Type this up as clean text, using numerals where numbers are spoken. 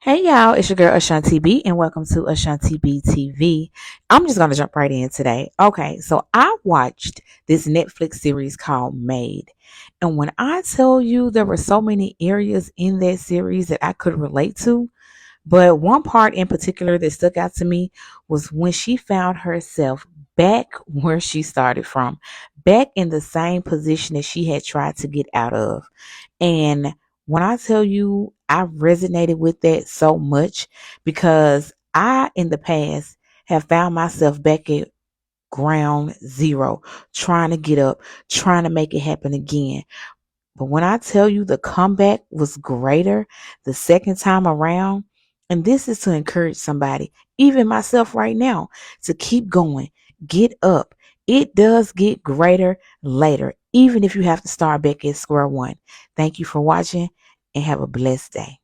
Hey y'all, it's your girl Ashanti B and welcome to Ashanti B TV. I'm just gonna jump right in today. Okay, so I watched this Netflix series called Made. And when I tell you there were so many areas in that series that I could relate to, but one part in particular that stuck out to me was when she found herself back where she started from, back in the same position that she had tried to get out of. And when I tell you, I resonated with that so much because I, in the past, have found myself back at ground zero, trying to get up, trying to make it happen again. But when I tell you the comeback was greater the second time around, and this is to encourage somebody, even myself right now, to keep going, get up. It does get greater later, even if you have to start back at square one. Thank you for watching and have a blessed day.